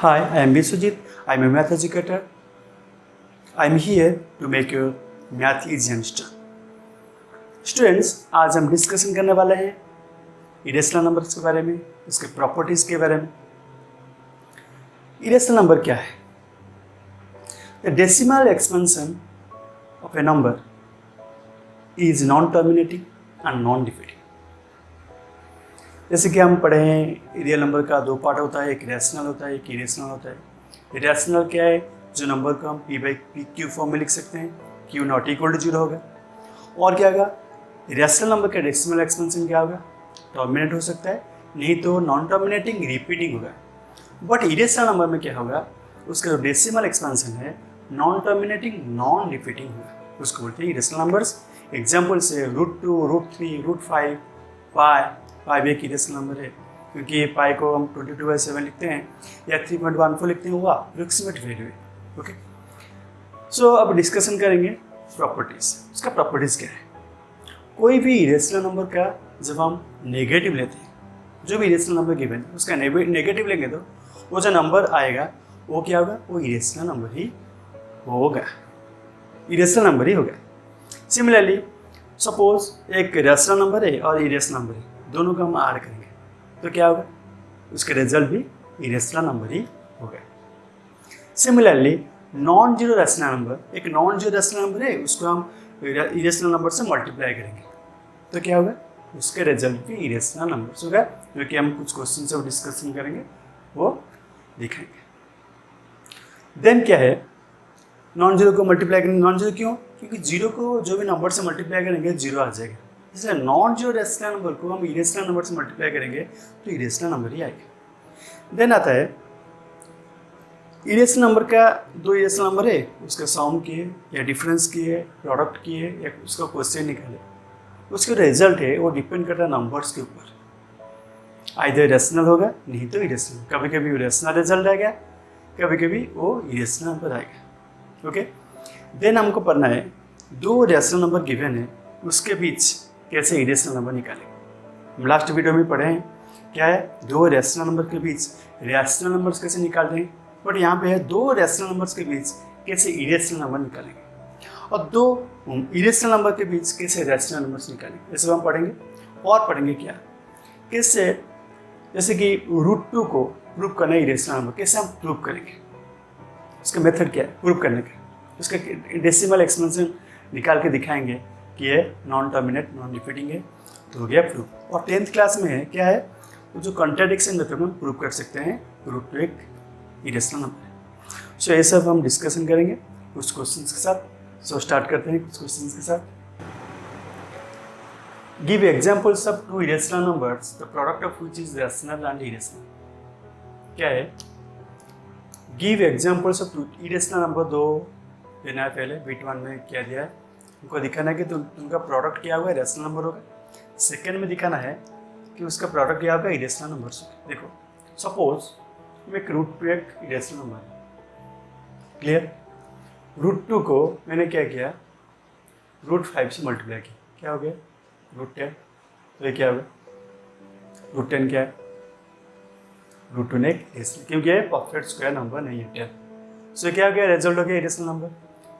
Hi, I am Biswajit. I am a math educator. I am here to make your math easy and understand. Students, आज हम discussion करने वाले हैं irrational numbers के बारे में, उसके प्रॉपर्टीज के बारे में। इरेशनल नंबर क्या है? The decimal expansion of A number is non terminating and non defeating. जैसे कि हम पढ़े हैं, रियल नंबर का दो पार्ट होता है, एक रैशनल होता है, एक इरेशनल होता है। रैशनल क्या है? जो नंबर को हम P by P Q form में लिख सकते हैं, Q not equal to zero होगा। और क्या होगा? रैशनल नंबर का डेसिमल एक्सपेंशन क्या होगा? टर्मिनेट हो सकता है, नहीं तो नॉन टर्मिनेटिंग रिपीटिंग होगा। बट इरेशनल नंबर में क्या होगा? उसका जो डेसिमल एक्सपेंशन है नॉन टर्मिनेटिंग नॉन रिपीटिंग होगा, उसको बोलते हैं इरेशनल नंबर्स। एग्जाम्पल से √2, √3, √5, पाई एक इरेशनल नंबर है, क्योंकि पाई को हम 22/7 लिखते हैं या 3.14 लिखते हैं, वो अप्रोक्सीमेट वैल्यू है। ओके, सो अब डिस्कशन करेंगे प्रॉपर्टीज। उसका प्रॉपर्टीज क्या है? कोई भी इरेशनल नंबर का जब हम नेगेटिव लेते हैं, जो भी इरेशनल नंबर गिवन है उसका नेगेटिव लेंगे तो वो जो नंबर आएगा वो क्या होगा? वो इरेशनल नंबर ही होगा, इरेशनल नंबर ही होगा। सिमिलरली सपोज एक रैशनल नंबर है और इरेशनल नंबर है, दोनों को हम ऐड करेंगे तो क्या होगा? उसका रिजल्ट भी इरेशनल नंबर ही होगा। Similarly non zero rational number, एक नॉन जीरो रैशनल नंबर है, उसको हम इरेशनल नंबर से मल्टीप्लाई करेंगे तो क्या होगा? उसके रिजल्ट भी इरेशनल नंबर होगा, जो कि हम कुछ क्वेश्चन से डिस्कशन करेंगे, वो दिखाएंगे। देन क्या है? नॉन जीरो को मल्टीप्लाई करेंगे। नॉन जीरो क्यों? क्योंकि जीरो को जो भी नंबर से मल्टीप्लाई करेंगे जीरो आ जाएगा, इसलिए नॉन जीरो रैशनल नंबर को हम इरेशनल नंबर से मल्टीप्लाई करेंगे तो इरेशनल नंबर ही आएगा। देन आता है इरेशनल नंबर का दो इरेशनल नंबर है, उसका सम किए या डिफरेंस किए, प्रोडक्ट किए या उसका क्वेश्चन निकाले, उसका रिजल्ट है वो डिपेंड करता है नंबर्स के ऊपर। आइदर रैशनल होगा, नहीं तो इरेशनल। कभी कभी रैशनल रिजल्ट आएगा, कभी कभी वो इरेशनल नंबर आएगा। ओके, देन हमको पढ़ना है दो रैशनल नंबर गिवन है, उसके बीच कैसे इरेशनल नंबर निकालें। हम लास्ट वीडियो में पढ़े हैं क्या है? दो रैशनल नंबर के बीच रैशनल नंबर्स कैसे निकालते हैं, बट यहाँ पे है दो रैशनल नंबर्स के बीच कैसे इरेशनल नंबर निकालेंगे, और दो इरेशनल नंबर के बीच कैसे रैशनल नंबर्स निकालेंगे, ये सब हम पढ़ेंगे। और पढ़ेंगे क्या, कैसे, जैसे कि √2 को प्रूव करना है इरेशनल नंबर, कैसे हम प्रूव करेंगे, उसका मेथड क्या है प्रूव करने का, उसका डेसिमल एक्सपेंशन निकाल के दिखाएंगे कि ये नॉन टर्मिनेट नॉन रिपीटिंग है, तो हो गया प्रूफ। और 10th क्लास में है क्या है? वो जो कॉन्ट्राडिक्शन मेथड में प्रूव कर सकते हैं √2 एक इरेशनल नंबर है। सो ये सब हम डिस्कशन करेंगे कुछ क्वेश्चंस के साथ। सो स्टार्ट करते हैं कुछ क्वेश्चंस के साथ। Give examples of two irrational numbers the product of which is rational and irrational. क्या है? Give examples of two irrational number, दो देना है पहले, बिट 1 में क्या दिया है उनको दिखाना है कि उनका प्रोडक्ट क्या होगा, रैशनल नंबर होगा। सेकेंड में दिखाना है कि उसका प्रोडक्ट क्या होगा, इरेशनल नंबर होगा। देखो सपोज एक √2 एक इरेशनल नंबर है, क्लियर। √2 को मैंने क्या किया, √5 से मल्टीप्लाई किया, क्या हो गया? √10। तो ये क्या होगा? √10 क्या है? √2 ने एक इरेशनल, क्योंकि ये परफेक्ट स्क्वायर नंबर नहीं है 10। सो क्या हो गया? रिजल्ट हो गया इरेशनल नंबर।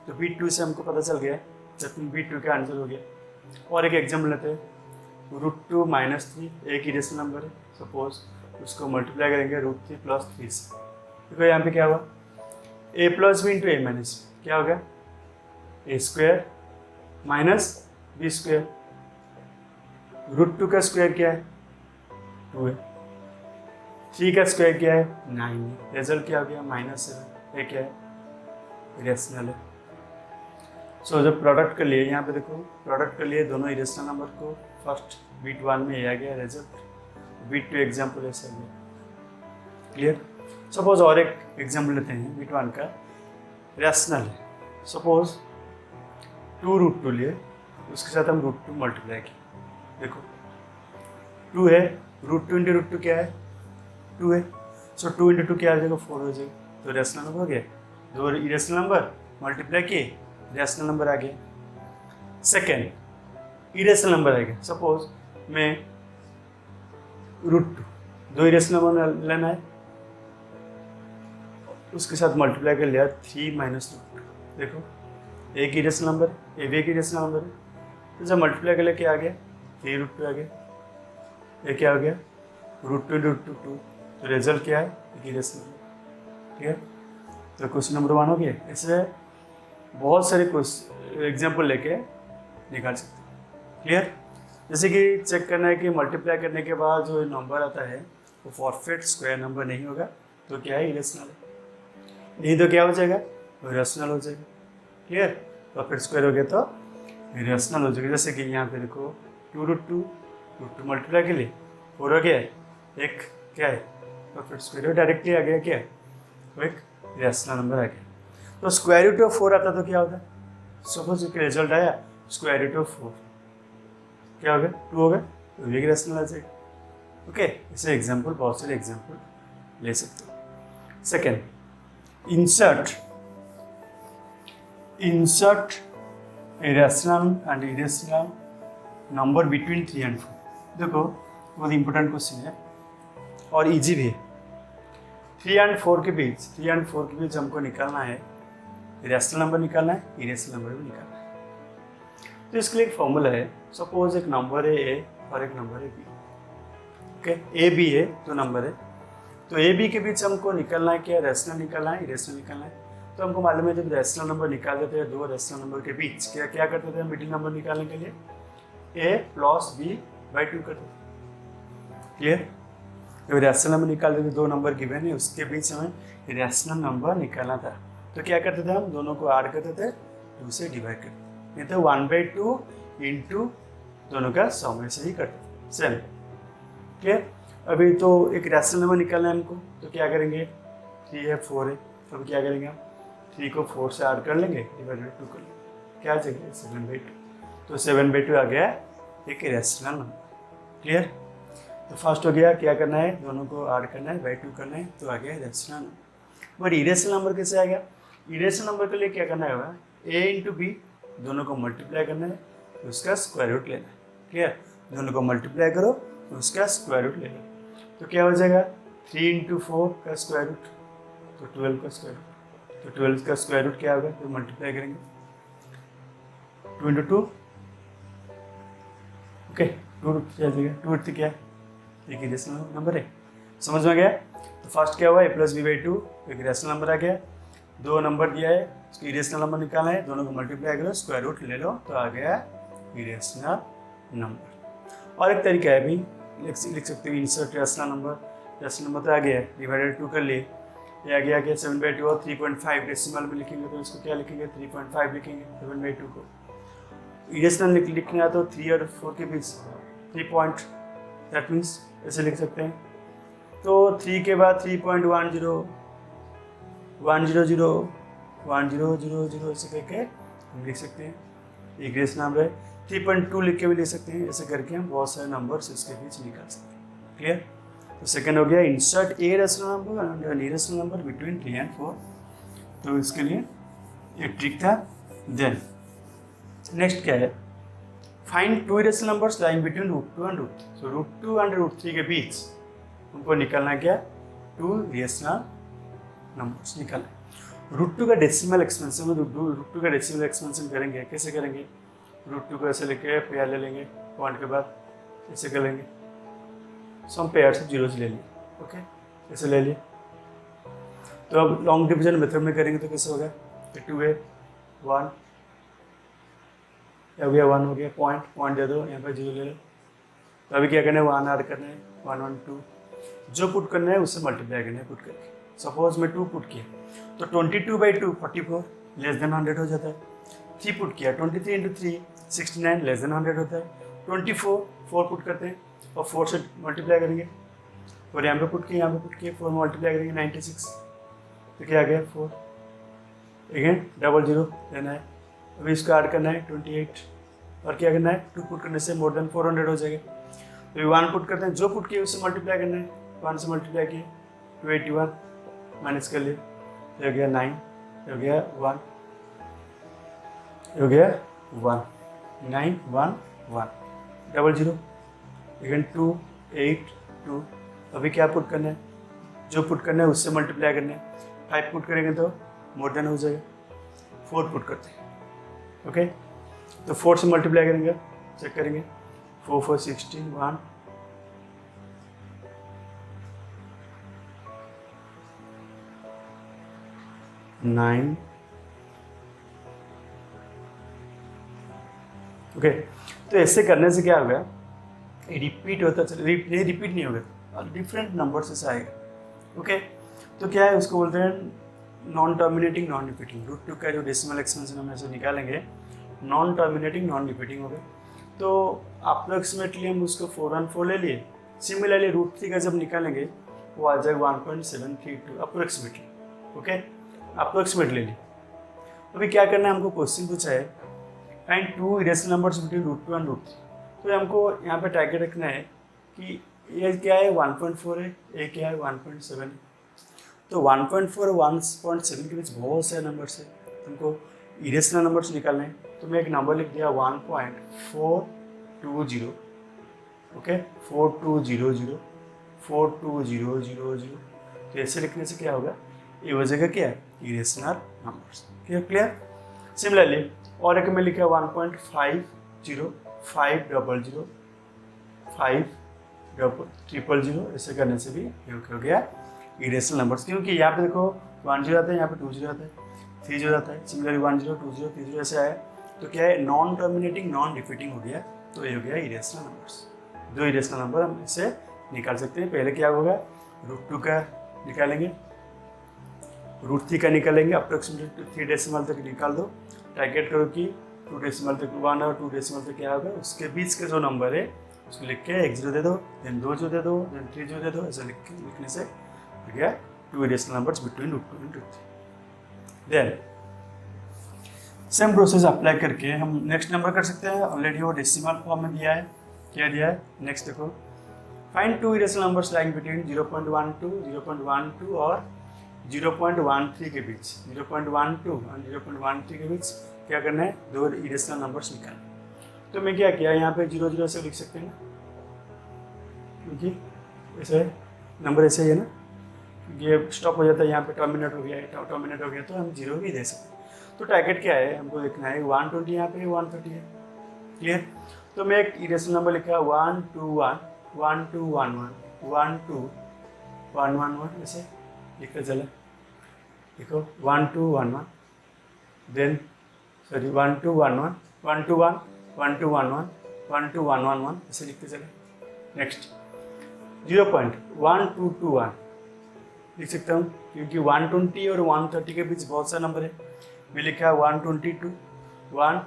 तो बिट 2 से हमको पता चल गया, जब बिट 2 का आंसर हो गया। और एक एग्जाम्पल लेते हैं, √2 - 3 एक इरेशनल नंबर है, सपोज उसको मल्टीप्लाई करेंगे √3 + 3 से। देखो यहाँ पे क्या हुआ? a + b × a - क्या होगा? a² - b²। √2 का स्क्वायर क्या है? 2 है। 3 का स्क्वायर क्या है? 9 है। रिजल्ट क्या हो गया? -7। ये क्या है? इरेशनल है। सो जब प्रोडक्ट कर लिए, यहाँ पे देखो प्रोडक्ट कर लिए दोनों इरेशनल नंबर को, फर्स्ट बिट 1 में ये आ गया रिजल्ट, बिट 2 एग्जाम्पल ऐसा गया, क्लियर। सपोज और एक एग्जाम्पल लेते हैं, बिट 1 का रैशनल है, सपोज 2 √2 लिए, उसके साथ हम √2 मल्टीप्लाई किए। देखो 2 है, √2 × √2 क्या है? 2 है। सो 2 × 2 क्या आ जाएगा? 4 हो जाएगा। तो रैशनल नंबर हो गया, दो इरेशनल नंबर मल्टीप्लाई किए, रैशनल नंबर आ गया। सेकेंड इरेशनल नंबर आएगा, सपोज मैं √2, दो इरेशनल नंबर लेना है, उसके साथ मल्टीप्लाई कर लिया 3 माइनस रूट। देखो एक इरेशनल नंबर, ये भी एक इरेशनल नंबर है, तो जब मल्टीप्लाई कर लिया क्या आ गया 3 रूट 2 आ गया, ये क्या हो गया रूट 2 रूट 2 2, तो रिजल्ट क्या है एक इरेशनल नंबर। ठीक है, तो क्वेश्चन नंबर 1 हो गया। ऐसे बहुत सारे क्वेश्चन एग्जाम्पल लेके निकाल सकते हैं। क्लियर, जैसे कि चेक करना है कि मल्टीप्लाई करने के बाद जो नंबर आता है वो परफेक्ट स्क्वायर नंबर नहीं होगा तो क्या है इरेशनल है, नहीं तो क्या हो जाएगा इरेशनल हो जाएगा। क्लियर, परफेक्ट स्क्वायर हो गया तो इरेशनल हो जाएगा। जैसे कि यहाँ पे देखो 2 रूट 2 मल्टीप्लाई के लिए 4 हो गया है, एक क्या है परफेक्ट स्क्वायर डायरेक्टली आ गया, क्या है वो एक इरेशनल नंबर आ गया। तो स्क्वायर रूट ऑफ 4 आता तो क्या होता है, सपोज एक रिजल्ट आया स्क्वायर रूट ऑफ 4 क्या हो गया 2 हो गया, तो एक इरेशनल आ जाएगा। ओके, इसे एग्जाम्पल बहुत सारे एग्जाम्पल ले सकते हो। Second, insert a rational and irrational number between 3 and 4। देखो बहुत इंपॉर्टेंट क्वेश्चन है और इजी भी है। 3 and 4 के बीच हमको निकालना है, रैशनल नंबर निकालना है, इरेशनल नंबर भी निकालना है। तो इसके लिए एक फॉर्मूला है, सपोज एक नंबर है ए और एक नंबर है बी। ओके, ए बी है तो नंबर है, तो ए बी के बीच हमको निकालना है क्या, रैशनल निकालना है, इरेशनल निकालना है। तो हमको मालूम है जब रैशनल नंबर निकाल देते हैं दो रैशनल नंबर के बीच क्या करते थे मिडिल नंबर निकालने के लिए ए प्लस बी बाई 2 करते थे। क्लियर, जब रैशनल नंबर निकाल देते दो नंबर गिवन है उसके बीच हमें रैशनल नंबर निकालना था, तो क्या करते थे हम दोनों को ऐड करते थे 2 से डिवाइड करते, नहीं तो 1/2 इंटू दोनों का सम से ही करते सेम। क्लियर, अभी तो एक रैशनल नंबर निकालना है हमको, तो क्या करेंगे 3 है 4 है, तो क्या करेंगे हम 3 को 4 से ऐड कर लेंगे डिवाइडेड 2 कर लेंगे, क्या आ जाएगा 7/2, तो 7/2 आ गया एक रैशनल नंबर। क्लियर, तो फर्स्ट हो गया क्या करना है दोनों को ऐड करना है बाई 2 करना है, तो आ गया rational number. But irrational number कैसे आ गया, इरेशनल नंबर के लिए क्या करना है ए इंटू बी दोनों को मल्टीप्लाई करना है, उसका स्क्वायर रूट लेना है। क्लियर, दोनों को मल्टीप्लाई करो उसका स्क्वायर रूट लेना, तो क्या हो जाएगा 3 इंटू 4 का स्क्वायर रूट, तो 12 का स्क्वायर रूट, तो 12 का स्क्वायर रूट क्या होगा, तो मल्टीप्लाई करेंगे 2 इंटू 2। ओके, 2 रूट क्या जाएगा, 2 रूट क्या है एक इरेशनल नंबर है, समझ में गया। तो फर्स्ट क्या हुआ ए प्लस बी बाई 2 एक इरेशनल नंबर आ गया, दो नंबर दिया है उसको इरेशनल नंबर निकालना है, दोनों को मल्टीप्लाई करो स्क्वायर रूट ले लो, तो आ गया इरेशनल नंबर। और एक तरीका है भी लिख सकते हो इंसर्ट रैशनल नंबर तो आ गया है डिवाइडेड 2 कर लिए, ये आ गया 7/2 और 3.5 डेसिमल में लिखेंगे तो इसको क्या लिखेंगे 3.5 लिखेंगे 7/2 को। इरेशनल लिखना है तो 3 और 4 के बीच 3 पॉइंट, दैट मीन्स ऐसे लिख सकते हैं, तो 3 के बाद 3.10 100 1000 ऐसे करके हम लिख सकते हैं, एक इरेशनल नंबर है। 3.2 लिख के भी ले सकते हैं, ऐसे करके हम बहुत सारे नंबर्स इसके बीच निकाल सकते हैं। क्लियर, तो सेकंड हो गया insert a rational number and an irrational number between 3 and 4, तो इसके लिए एक ट्रिक था। देन नेक्स्ट क्या है, find 2 irrational numbers lying between √2 and √3। So √2 and √3 के बीच हमको निकालना क्या 2 इरेशनल नंबर्स निकालना। √2 का डेसिमल एक्सपेंशन √2 का डेसिमल एक्सपेंशन करेंगे, कैसे करेंगे √2 को ऐसे लेके पेयर ले लेंगे, पॉइंट के बाद ऐसे कर लेंगे, सम पेयर से जीरोस ले लिए। ओके, ऐसे ले लिए, तो अब लॉन्ग डिवीजन मेथड में करेंगे तो कैसे होगा 2 है 1 हो गया 1 हो गया, पॉइंट दे दो यहाँ पर 0 ले लो, तो अभी क्या करना है 1 ऐड करना है 1 1 2, जो पुट करना है उससे मल्टीप्लाई करना है पुट करके। सपोज मैं 2 पुट किया तो 22/2 44 लेस देन 100 हो जाता है, 3 पुट किया 23 इंटू 3 69 लेस देन 100 होता है, 24 4 पुट करते हैं और 4 से मल्टीप्लाई करेंगे, और यहाँ पे पुट किए 4 मल्टीप्लाई करेंगे 96, तो क्या आ गया 4 अगेन 00 लेना है, अभी इसको ऐड करना है 28 और क्या करना है 2 पुट करने से मोर देन 400 हो जाएगा, तो 1 पुट करते हैं, जो पुट किए उससे मल्टीप्लाई करना है, 1 से मल्टीप्लाई किए 281 माइनस कर लिए, हो गया 9, हो गया 1, हो गया 1 9 1 1 00 अगेन 2 8 2, अभी क्या पुट करना है, जो पुट करना है उससे मल्टीप्लाई करना है, 5 पुट करेंगे तो मोर देन हो जाएगा, 4 पुट करते हैं, ओके। तो 4 से मल्टीप्लाई करेंगे, चेक करेंगे, 4 4 16 1 9, ओके। तो ऐसे करने से क्या होगा, रिपीट होता चले, नहीं रिपीट नहीं होगा और डिफरेंट नंबर से आएगा, ओके। तो क्या है, उसको बोलते हैं non terminating non repeating. Root 2 का जो डेसिमल एक्सपेंशन हम ऐसे निकालेंगे, नॉन टर्मिनेटिंग नॉन रिपीटिंग होगा। तो अप्रोक्सीमेटली हम उसको 414 ले लिए। सिमिलरली रूट 3 का जब निकालेंगे वो आ जाएगा 1.732 अप्रोक्सीमेटली, ओके, अप्रोक्सीमेट ले लिए। अभी क्या करना है, हमको क्वेश्चन पूछा है find 2 irrational numbers between root 2 and root 3। तो हमको यहाँ पे टारगेट रखना है कि ये क्या है 1.4 है, ये क्या है 1.7 है। तो 1.4 और 1.7 के बीच बहुत सारे नंबर्स है, तुमको इरेशनल नंबर्स निकालने हैं। तो मैं एक नंबर लिख दिया 1.420, ओके, 4200 42000। तो ऐसे लिखने से क्या होगा, ये हो जाएगा क्या, इरेशनल नंबर्स। क्लियर। सिमिलरली और एक में लिखा 1.50 500 500, ऐसे करने से भी हो गया इरेशनल नंबर्स। क्योंकि यहाँ पे देखो 1 0 आता है, यहाँ पे 2 0 आता है, 3 0 आता है। सिमिलरली 1 0 2 0 3 0 ऐसे आया, तो क्या है, नॉन टर्मिनेटिंग नॉन रिपीटिंग हो गया। तो ये हो गया इरेशनल नंबर्स। 2 इरेशनल नंबर हम इससे निकाल सकते हैं। पहले क्या होगा, रूट 2 का निकालेंगे, रूट 3 का निकालेंगे, अप्रोक्सीमेटली 3 डेसिमल तक निकाल दो। टारगेट करो कि 2 डेसिमल तक, 1 और 2 डेसिमल तक क्या होगा, उसके बीच का जो नंबर है उसको लिख के 1 0 दे दो, देन 2 0 दे दो, देन 3 0 दे दो। ऐसे लिखने से हो गया 2 irrational numbers between root 2 and root 3। Then same process apply करके हम नेक्स्ट नंबर कर सकते हैं। ऑलरेडी वो डेसिमल फॉर्म में दिया है, क्या दिया है, नेक्स्ट देखो, find 2 irrational numbers lying between 0.12 0.12 और 0.13 के बीच। 0.12 और 0.13 के बीच क्या करना है, 2 इरेशनल नंबर्स निकालना। तो मैं क्या किया, यहाँ पे 0 0 से लिख सकते हैं ना, क्योंकि ऐसे नंबर ऐसे ही है ना, ये स्टॉप हो जाता है, यहाँ पे टर्मिनेट हो गया, टर्मिनेट हो गया, तो हम 0 भी दे सकते हैं। तो टारगेट क्या है, हमको लिखना है 120, यहाँ पे 130 है, क्लियर। तो मैं एक इरेशनल नंबर लिखा 1 2 1 1 2 1 1 1 2 1 1 1, ऐसे लिखते चला। देखो 1 2 1 1, देन सॉरी 1 2 1 1 1 2 1 1 2 1 1 1 2 1 1 1, ऐसे लिखते चले। नेक्स्ट 0.1221 लिख सकता हूँ, क्योंकि 120 और 130 के बीच बहुत सा नंबर है। मैं लिखा 122 1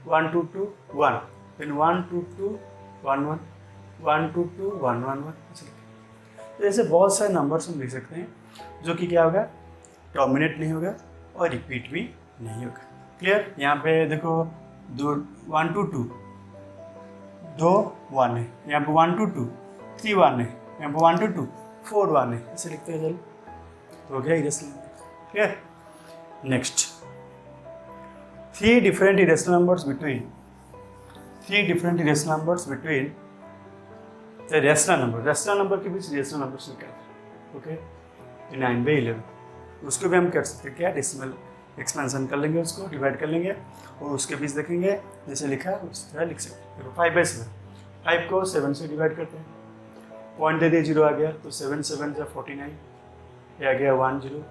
122 1, फिर 122 1 1 122 1 1 1, ऐसे लिखा। तो ऐसे बहुत सारे नंबर्स हम लिख सकते हैं जो कि क्या होगा, टर्मिनेट नहीं होगा और रिपीट भी नहीं होगा। क्लियर। यहाँ पे देखो 1 2 2 2 1 है, यहाँ पे 1 2 2 3 1 है, यहाँ पे 1 2 2 4 1 है, ऐसे लिखते हैं। चलो तो हो गया irrational number. Clear. Next 3 different irrational numbers between the rational number के बीच रेशनल नंबर्स निकालते। ओके, 9/11 उसको भी हम कर सकते हैं क्या, डेसिमल एक्सपेंशन कर लेंगे, उसको डिवाइड कर लेंगे और उसके बीच देखेंगे जैसे लिखा है उस तरह लिख सकते हैं। देखो 5/7, 5 को 7 से डिवाइड करते हैं, पॉइंट दे दिए 0 आ गया, तो 7 7 जा 49, ये आ गया 1 0,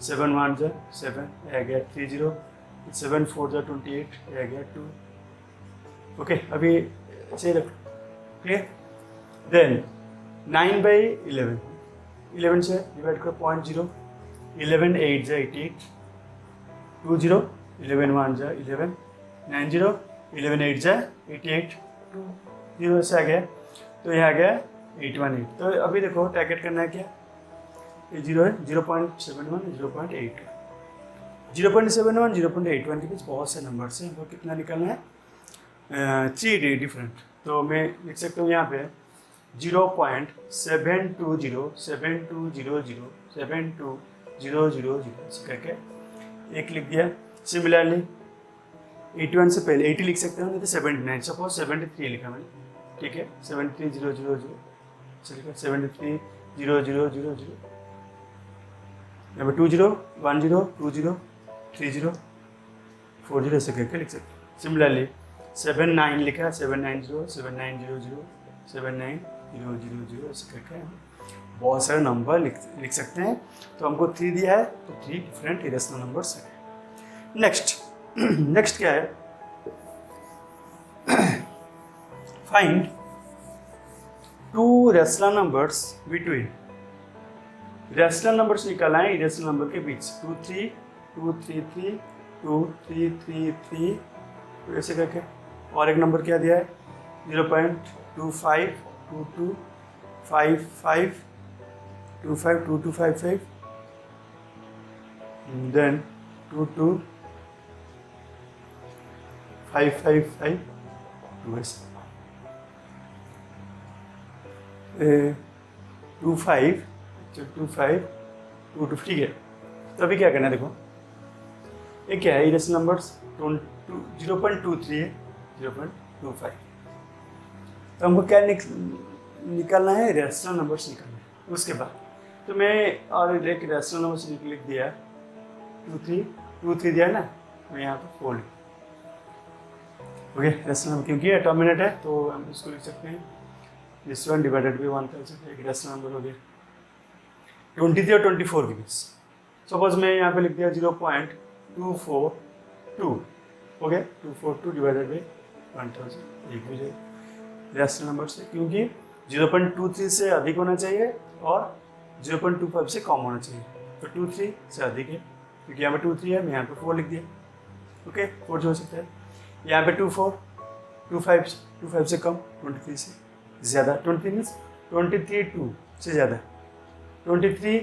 7 1 जा 7, ये आ गया 3 0, 7 4 जा 28, ये आ गया 2। ओके, अभी ऐसे रखो। क्लियर। देन 9/11, 11 से डिवाइड करो, 0.0, 11 8 जा 88, 2 0, 11 1 जा 11, 9 0, 11 8 जा 88, 2 0 से आ गया, तो यह आ गया 818। तो अभी देखो टारगेट करना है क्या, ये 0 है, 0.71 0.81, 0.71 0.81 के बीच बहुत से नंबर से हमको कितना निकालना है, 3 डिफरेंट। तो मैं लिख सकता हूँ यहाँ पे 0.720 7200 72000 ऐसे करके एक लिख दिया। सिमिलरली 81 से पहले 80 लिख सकते हैं, नहीं तो 79, सपोज 73 लिखा मैंने, ठीक है, 73000 चलिए 73000, यहाँ पे 20 10 20 30 40 ऐसे करके लिख सकते हैं। सिमिलरली 79 लिखा है 790 7900 79000 ऐसे करके हम बहुत सारे नंबर लिख सकते हैं। तो हमको 3 दिया है तो 3 डिफरेंट इरेशनल नंबर्स है। नेक्स्ट क्या है, find 2 rational numbers between, rational numbers निकालना है इरेशनल नंबर के बीच 2 3 2 3 3 2 3 3 3 तो ऐसे करके। और एक नंबर क्या दिया है 0.25 22 55 25 22 55 then 22 555 2 ऐसे 25 25 22 ठीक है। तो अभी क्या करना है, देखो ये क्या है इरेशनल नंबर्स 0.23 है 0.25। तो हमको क्या निकालना है, रैशनल नंबर्स निकालना है। उसके बाद तो मैं और एक रैशनल नंबर्स लिख दिया 23 दिया है ना, मैं यहाँ पे 4 लिख ओके रैशनल नंबर, क्योंकि एटोमिनेट है तो हम इसको लिख सकते हैं दिस वन डिवाइडेड बाई 1000। एक रैशनल नंबर हो गया 23 और 24 के बीच। सपोज मैं यहाँ पे लिख दिया 0.242 हो गया 242 डिवाइडेड बाई 1000 एक भी रैशनल नंबर से, क्योंकि 0.23 से अधिक होना चाहिए और 0.25 से कम होना चाहिए। तो 23 से अधिक है क्योंकि यहाँ पे 23 है, मैं यहाँ पे 4 लिख दिया ओके 4 जो हो सकता है। यहाँ पे 24 25 से कम 23 से ज़्यादा 23 2 से ज़्यादा 23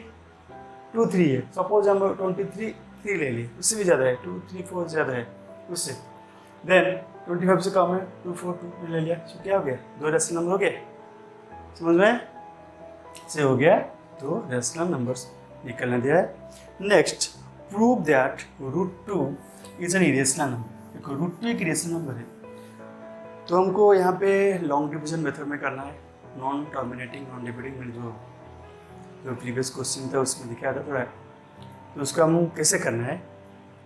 2 3 है। सपोज हम 23 3 ले लिए, उससे भी ज़्यादा है 2 3 4 ज़्यादा है उससे। देन 25 से कम है 2 4 2 ले लिया। तो क्या हो गया 2 रैशनल नंबर हो गया, समझ में से हो गया 2 रैशनल नंबर्स निकलने दिया है। Next prove that √2 is an irrational number. देखो √2 एक इरेशनल नंबर है, तो हमको यहाँ पे लॉन्ग डिवीजन मेथड में करना है। नॉन टर्मिनेटिंग नॉन डिविडिंग में जो प्रीवियस क्वेश्चन था उसमें दिखाया था थोड़ा, तो उसको हम कैसे करना है।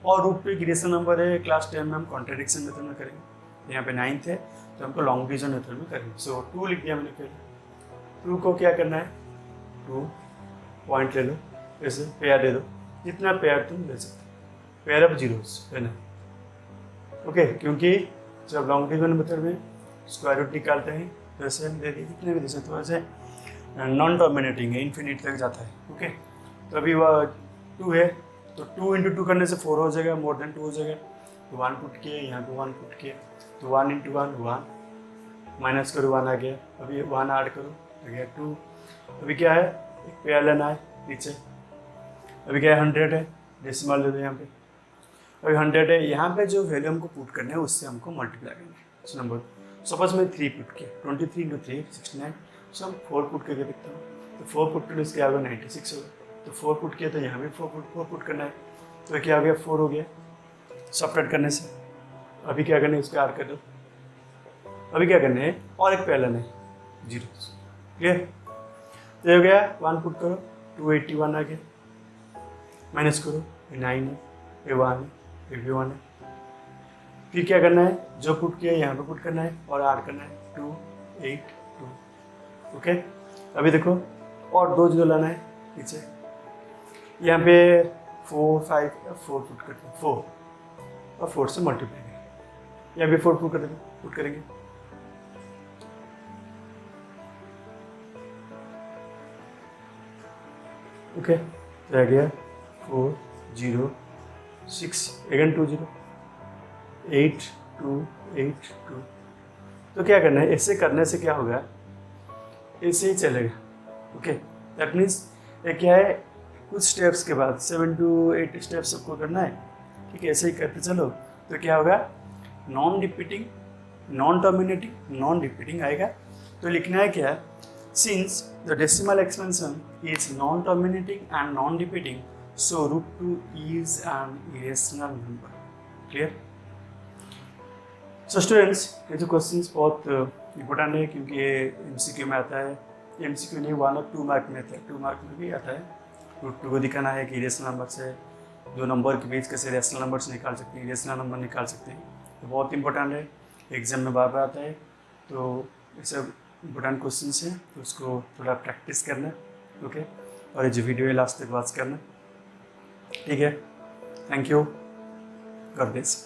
और √2 एक इरेशनल नंबर है, क्लास 10 में हम कॉन्ट्रडिक्शन मेथड में करेंगे। यहाँ पे 9th है तो हमको लॉन्ग डिवीजन मेथड में करेंगे। सो 2 लिख दिया मैंने पहले। 2 को क्या करना है 2 पॉइंट ले लो, ऐसे पेयर दे दो, जितना पेयर तुम ले सकते हो, पेयर ऑफ जीरोस है ना ओके। क्योंकि जब लॉन्ग डिवीजन मेथड में स्क्वायर रूट निकालते हैं तो ऐसे हम दे दिए कितने भी दे सकते हो, ऐसे नॉन टर्मिनेटिंग है, इन्फिनिट तक जाता है ओके। तो अभी वह 2 है तो 2 × 2 करने से 4 हो जाएगा, मोर देन 2 हो जाएगा। तो 1 पुट किए, यहाँ पे 1 पुट किए तो 1 × 1 1 माइनस करो 1 आ गया। अभी 1 ऐड करो आ गया 2। अभी क्या है एक पेयर लेना है नीचे। अभी क्या है 100 है, डेसिमल ले दो यहाँ पे। अभी 100 है, यहाँ पे जो वैल्यू हमको पुट करना है उससे हमको मल्टीप्लाई करना है उस नंबर। सपोज मैं 3 पुट किया 23 × 3 69। सो हम 4 पुट करके देखता हूँ, तो 4 पुट करने से क्या होगा 96 होगा। तो 4 पुट किया तो यहाँ भी 4 पुट करना है, तो क्या हो गया 4 हो गया सब्ट्रैक्ट करने से। अभी क्या करना है उसका आर कर दो। अभी क्या करना है और एक पेयर लेना है 0 क्लियर। तो हो गया 1 पुट करो 281 आ गया, माइनस करो 9 है, ये 1 है, ये भी 1 है। फिर क्या करना है जो पुट किया यहाँ पे पुट करना है और आर करना है 2 8 2 ओके। अभी देखो और 2 जो लाना है नीचे, यहाँ पे 4 5 4 पुट करते हैं 4 और 4 से मल्टीप्लाई करेंगे। यहाँ पे 4 पुट करेंगे ओके। तो आ गया 4 0 6 अगेन 2 0 8 2 8 2। तो क्या करना है, ऐसे करने से क्या होगा ऐसे ही चलेगा ओके। दैट मीन्स ये क्या है कुछ स्टेप्स के बाद 7 to 8 स्टेप्स सबको करना है ठीक है। ऐसे ही करते चलो तो क्या होगा non repeating non terminating non repeating आएगा। तो लिखना है क्या, since the decimal expansion is non terminating and non repeating so √2 is an irrational number. Clear. So students ये जो क्वेश्चंस बहुत इंपॉर्टेंट है क्योंकि ये MCQ में आता है, MCQ नहीं 1 और 2 मार्क में आता है, 2 मार्क में भी आता है। रूट 2 को दिखाना है कि इरेशनल नंबर से दो नंबर के बीच कैसे रेशनल नंबर्स निकाल सकते हैं, इरेशनल नंबर निकाल सकते हैं। तो बहुत इंपॉर्टेंट है, एग्जाम में बार बार आता है। तो ये सब इंपॉर्टेंट क्वेश्चन है, तो उसको थोड़ा प्रैक्टिस करना, ओके। और ये जो वीडियो है लास्ट तक वॉच करना, ठीक है। Thank you, God bless.